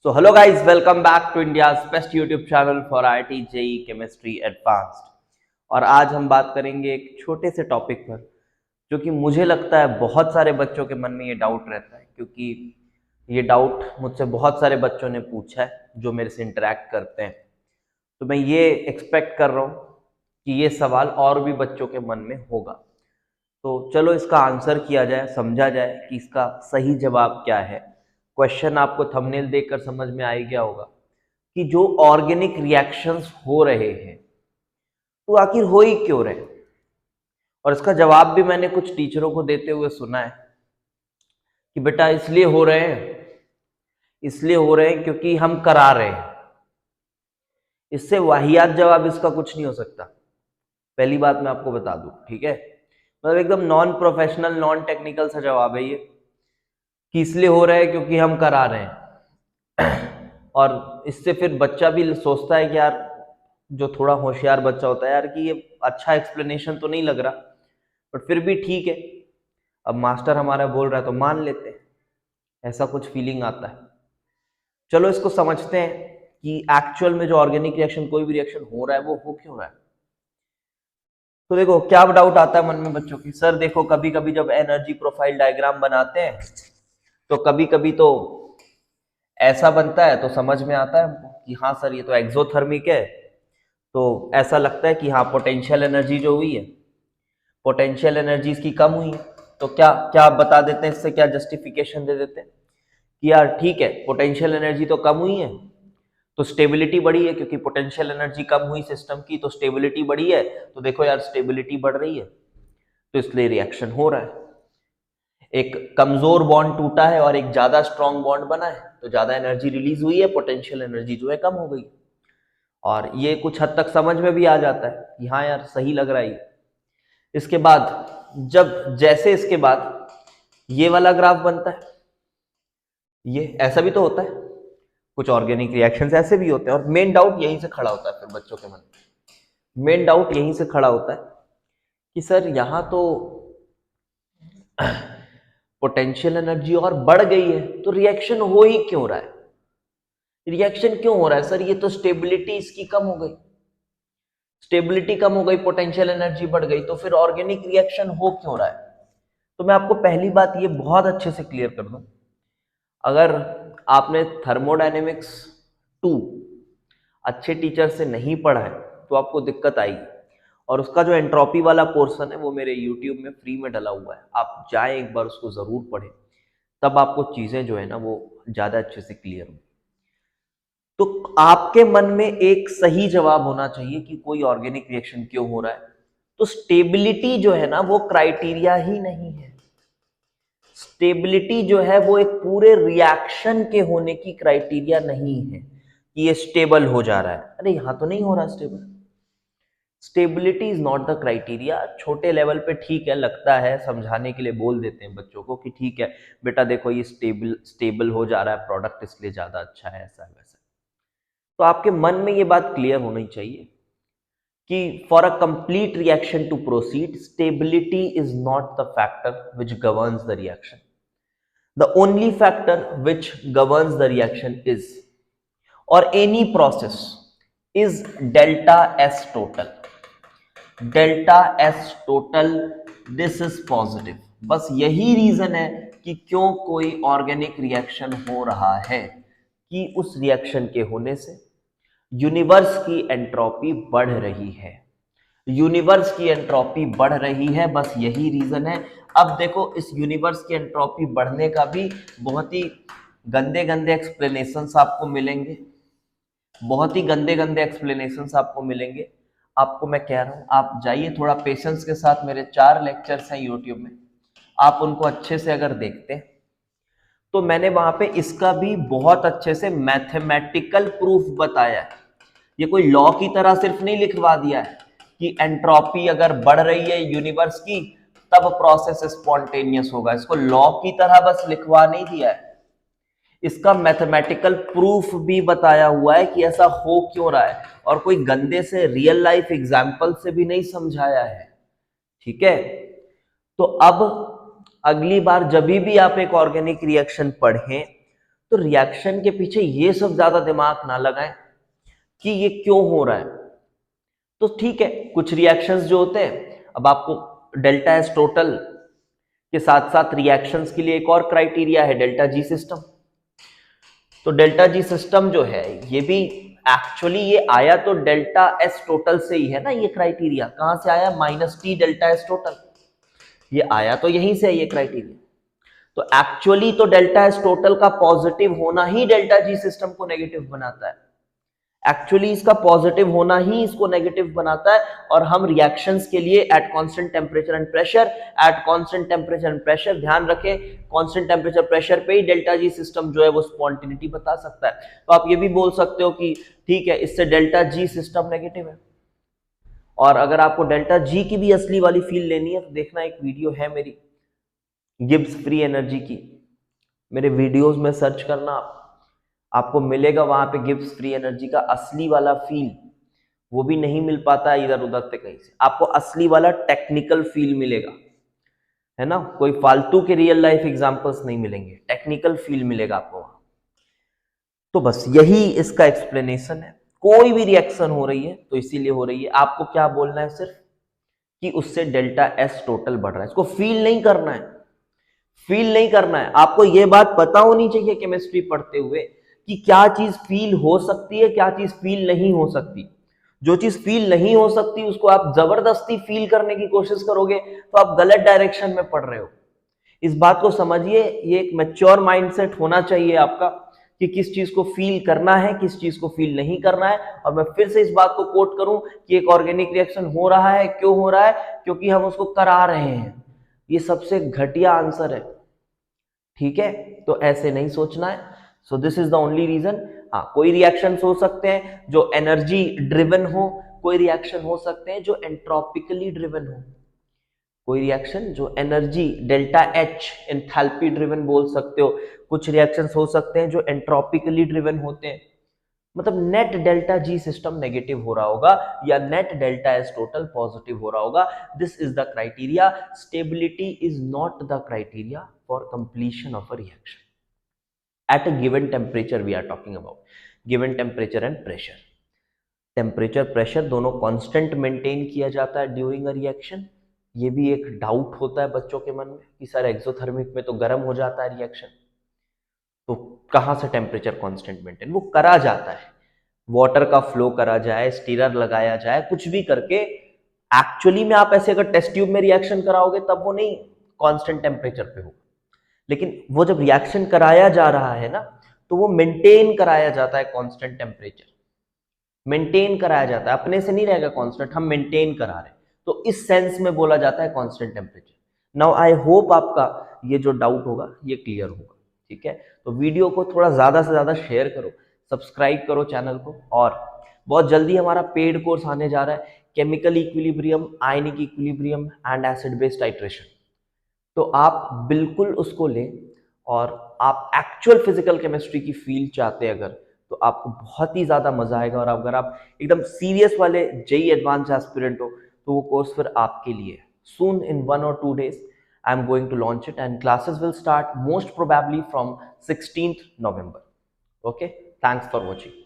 So hello guys, welcome back to India's best YouTube channel for IIT JEE Chemistry Advanced। और आज हम बात करेंगे एक छोटे से टॉपिक पर जो कि मुझे लगता है बहुत सारे बच्चों के मन में ये डाउट रहता है, क्योंकि ये डाउट मुझसे बहुत सारे बच्चों ने पूछा है जो मेरे से इंटरेक्ट करते हैं। तो मैं ये एक्सपेक्ट कर रहा हूँ कि ये सवाल और भी बच्चों के मन में होगा। तो चलो इसका आंसर किया जाए, समझा जाए कि इसका सही जवाब क्या है। क्वेश्चन आपको थंबनेल देखकर समझ में आ ही गया होगा कि जो ऑर्गेनिक रिएक्शंस हो रहे हैं तो आखिर हो ही क्यों रहे। और इसका जवाब भी मैंने कुछ टीचरों को देते हुए सुना है कि बेटा इसलिए हो रहे हैं क्योंकि हम करा रहे हैं। इससे वाहियात जवाब इसका कुछ नहीं हो सकता। पहली बात मैं आपको बता दूं, ठीक है, मतलब एकदम नॉन प्रोफेशनल नॉन टेक्निकल सा जवाब है ये कि इसलिए हो रहा है क्योंकि हम करा रहे हैं। और इससे फिर बच्चा भी सोचता है कि यार, जो थोड़ा होशियार बच्चा होता है यार, कि ये अच्छा एक्सप्लेनेशन तो नहीं लग रहा, बट फिर भी ठीक है, अब मास्टर हमारा बोल रहा है तो मान लेते हैं, ऐसा कुछ फीलिंग आता है। चलो इसको समझते हैं कि एक्चुअल में जो ऑर्गेनिक रिएक्शन, कोई भी रिएक्शन हो रहा है वो हो क्यों रहा है। तो देखो क्या डाउट आता है मन में बच्चों की, सर देखो कभी कभी जब एनर्जी प्रोफाइल डायग्राम बनाते हैं तो कभी कभी तो ऐसा बनता है तो समझ में आता है कि हाँ सर ये तो एक्सोथर्मिक है, तो ऐसा लगता है कि हाँ पोटेंशियल एनर्जी जो हुई है, पोटेंशियल एनर्जी इसकी कम हुई है। तो क्या क्या बता देते हैं, इससे क्या जस्टिफिकेशन दे देते हैं कि यार ठीक है पोटेंशियल एनर्जी तो कम हुई है तो स्टेबिलिटी बढ़ी है, क्योंकि पोटेंशियल एनर्जी कम हुई सिस्टम की तो स्टेबिलिटी बढ़ी है। तो देखो यार स्टेबिलिटी बढ़ रही है तो इसलिए रिएक्शन हो रहा है। एक कमजोर बॉन्ड टूटा है और एक ज्यादा स्ट्रॉन्ग बॉन्ड बना है तो ज्यादा एनर्जी रिलीज हुई है, पोटेंशियल एनर्जी जो है कम हो गई। और ये कुछ हद तक समझ में भी आ जाता है कि हाँ यार सही लग रहा है। इसके बाद जैसे इसके बाद ये वाला ग्राफ बनता है, ये ऐसा भी तो होता है, कुछ ऑर्गेनिक रिएक्शंस ऐसे भी होते हैं। और मेन डाउट यहीं से खड़ा होता है फिर बच्चों के मन में, मेन डाउट यहीं से खड़ा होता है कि सर यहां तो पोटेंशियल एनर्जी और बढ़ गई है तो रिएक्शन हो ही क्यों रहा है, रिएक्शन क्यों हो रहा है सर, ये तो स्टेबिलिटी इसकी कम हो गई, स्टेबिलिटी कम हो गई, पोटेंशियल एनर्जी बढ़ गई, तो फिर ऑर्गेनिक रिएक्शन हो क्यों रहा है। तो मैं आपको पहली बात ये बहुत अच्छे से क्लियर कर दूं, अगर आपने थर्मोडायनेमिक्स 2 अच्छे टीचर से नहीं पढ़ा है तो आपको दिक्कत आएगी। और उसका जो एंट्रोपी वाला पोर्शन है वो मेरे YouTube में फ्री में डला हुआ है, आप जाएं एक बार उसको जरूर पढ़ें, तब आपको चीजें जो है ना वो ज्यादा अच्छे से क्लियर होंगी। तो आपके मन में एक सही जवाब होना चाहिए कि कोई ऑर्गेनिक रिएक्शन क्यों हो रहा है। तो स्टेबिलिटी जो है ना वो क्राइटेरिया ही नहीं है। स्टेबिलिटी जो है वो एक पूरे रिएक्शन के होने की क्राइटेरिया नहीं है कि ये स्टेबल हो जा रहा है। अरे यहां तो नहीं हो रहा stable, stability is not the criteria. छोटे लेवल पे ठीक है, लगता है, समझाने के लिए बोल देते हैं बच्चों को कि ठीक है बेटा देखो ये स्टेबल हो जा रहा है प्रोडक्ट, इसलिए ज्यादा अच्छा है, ऐसा वैसा। तो आपके मन में ये बात क्लियर होनी चाहिए कि for a complete reaction to proceed, stability is not the factor which governs the reaction. The only factor which governs the reaction is, और any process, is delta S total. Delta S total, this is positive. बस यही reason है कि क्यों कोई organic reaction हो रहा है, कि उस रिएक्शन के होने से यूनिवर्स की एंट्रोपी बढ़ रही है। यूनिवर्स की एंट्रोपी बढ़ रही है, बस यही रीजन है। अब देखो इस यूनिवर्स की एंट्रोपी बढ़ने का भी बहुत ही गंदे गंदे एक्सप्लेनेशंस आपको मिलेंगे, बहुत ही गंदे गंदे एक्सप्लेनेशंस आपको मिलेंगे। आपको मैं कह रहा हूं आप जाइए थोड़ा पेशेंस के साथ, मेरे 4 लेक्चर्स हैं यूट्यूब में, आप उनको अच्छे से अगर देखते हैं तो मैंने वहां पे इसका भी बहुत अच्छे से मैथमेटिकल प्रूफ बताया है। ये कोई लॉ की तरह सिर्फ नहीं लिखवा दिया है कि एंट्रोपी अगर बढ़ रही है यूनिवर्स की तब प्रोसेस स्पॉन्टेनियस होगा, इसको लॉ की तरह बस लिखवा नहीं दिया है, इसका मैथमेटिकल प्रूफ भी बताया हुआ है कि ऐसा हो क्यों रहा है, और कोई गंदे से रियल लाइफ एग्जाम्पल से भी नहीं समझाया है। ठीक है, तो अब अगली बार जब भी आप एक ऑर्गेनिक रिएक्शन पढ़ें तो रिएक्शन के पीछे ये सब ज्यादा दिमाग ना लगाएं कि ये क्यों हो रहा है। तो ठीक है, कुछ रिएक्शंस जो होते हैं, अब आपको डेल्टा एस टोटल के साथ साथ रिएक्शंस के लिए एक और क्राइटेरिया है, डेल्टा जी सिस्टम। तो डेल्टा जी सिस्टम जो है ये भी एक्चुअली ये आया तो डेल्टा एस टोटल से ही है ना। ये क्राइटेरिया कहां से आया? Minus T delta S total, ये आया तो यहीं से है ये क्राइटेरिया। तो एक्चुअली तो डेल्टा एस टोटल का पॉजिटिव होना ही डेल्टा जी सिस्टम को नेगेटिव बनाता है। एक्चुअली इसका पॉजिटिव होना ही इसको नेगेटिव बनाता है। और हम रिएक्शंस के लिए at constant temperature and pressure, at constant temperature and pressure, ध्यान रखें कांस्टेंट टेम्परेचर प्रेशर पे ही डेल्टा जी सिस्टम जो है वो स्पॉन्टिनिटी बता सकता है। तो आप ये भी बोल सकते हो कि ठीक है, इससे डेल्टा जी सिस्टम नेगेटिव है। और अगर आपको डेल्टा जी की भी असली वाली फील लेनी है तो देखना, एक वीडियो है मेरी गिब्स फ्री एनर्जी की, मेरे वीडियोस में सर्च करना, आपको मिलेगा वहां पे गिब्स फ्री एनर्जी का असली वाला फील। वो भी नहीं मिल पाता इधर उधर से कहीं से, आपको असली वाला टेक्निकल फील मिलेगा, है ना। कोई फालतू के रियल लाइफ एग्जांपल्स नहीं मिलेंगे, टेक्निकल फील मिलेगा आपको वहां। तो बस यही इसका एक्सप्लेनेशन है। कोई भी रिएक्शन हो रही है तो इसीलिए हो रही है, आपको क्या बोलना है सिर्फ कि उससे डेल्टा एस टोटल बढ़ रहा है। इसको फील नहीं करना है, फील नहीं करना है। आपको यह बात पता होनी चाहिए केमिस्ट्री पढ़ते हुए कि क्या चीज फील हो सकती है, क्या चीज फील नहीं हो सकती। जो चीज फील नहीं हो सकती उसको आप जबरदस्ती फील करने की कोशिश करोगे तो आप गलत डायरेक्शन में पढ़ रहे हो। इस बात को समझिए, ये एक मैच्योर माइंडसेट होना चाहिए आपका कि किस चीज को फील करना है, किस चीज को फील नहीं करना है। और मैं फिर से इस बात को कोट करूं कि एक ऑर्गेनिक रिएक्शन हो रहा है, क्यों हो रहा है? क्योंकि हम उसको करा रहे हैं। ये सबसे घटिया आंसर है, ठीक है। तो ऐसे नहीं सोचना है। So this is the only reason. हाँ, कोई रिएक्शंस हो सकते हैं जो एनर्जी ड्रिवन हो, कोई रिएक्शन हो सकते हैं जो एंट्रोपिकली ड्रिवन हो, कोई रिएक्शन जो energy delta H enthalpy driven बोल सकते हो, कुछ रिएक्शंस हो सकते हैं जो एंट्रोपिकली ड्रिवन होते हैं। मतलब net delta G system negative हो रहा होगा या net delta S total positive हो रहा होगा। This is the criteria. Stability is not the criteria for completion of a reaction at a given temperature we are talking about, given temperature and pressure। Temperature pressure दोनों constant maintain किया जाता है during a reaction. ये भी एक doubt होता है बच्चों के मन में कि सर एक्सोथर्मिक में तो गर्म हो जाता है रिएक्शन, तो कहाँ से टेम्परेचर कांस्टेंट मेंटेन? वो करा जाता है, वाटर का फ्लो करा जाए, स्टीरर लगाया जाए, कुछ भी करके एक्चुअली में आप ऐसे अगर टेस्ट ट्यूब में रिएक्शन कराओगे तब वो नहीं कांस्टेंट टेम्परेचर पे होगा। लेकिन वो जब रिएक्शन कराया जा रहा है ना, तो वो मेंटेन कराया जाता है कांस्टेंट टेम्परेचर, मेंटेन कराया जाता है, अपने से नहीं रहेगा कांस्टेंट, हम मेंटेन करा रहे हैं। तो इस सेंस में बोला जाता है constant temperature. Now I hope आपका ये जो डाउट होगा ये क्लियर होगा, ठीक है। तो वीडियो को थोड़ा ज्यादा से ज्यादा शेयर करो, सब्सक्राइब करो चैनल को। और बहुत जल्दी हमारा पेड कोर्स आने जा रहा है, chemical equilibrium, ionic equilibrium and acid base titration. तो आप बिल्कुल उसको लें। और आप एक्चुअल फिजिकल केमिस्ट्री की फील चाहते हैं अगर, तो आपको बहुत ही ज़्यादा मजा आएगा। और अगर आप एकदम सीरियस वाले जेई एडवांस एस्पिरेंट हो तो वो कोर्स फिर आपके लिए। सून इन 1 or 2 days I am going to launch it and classes will start most probably from 16th November. Okay, thanks for watching.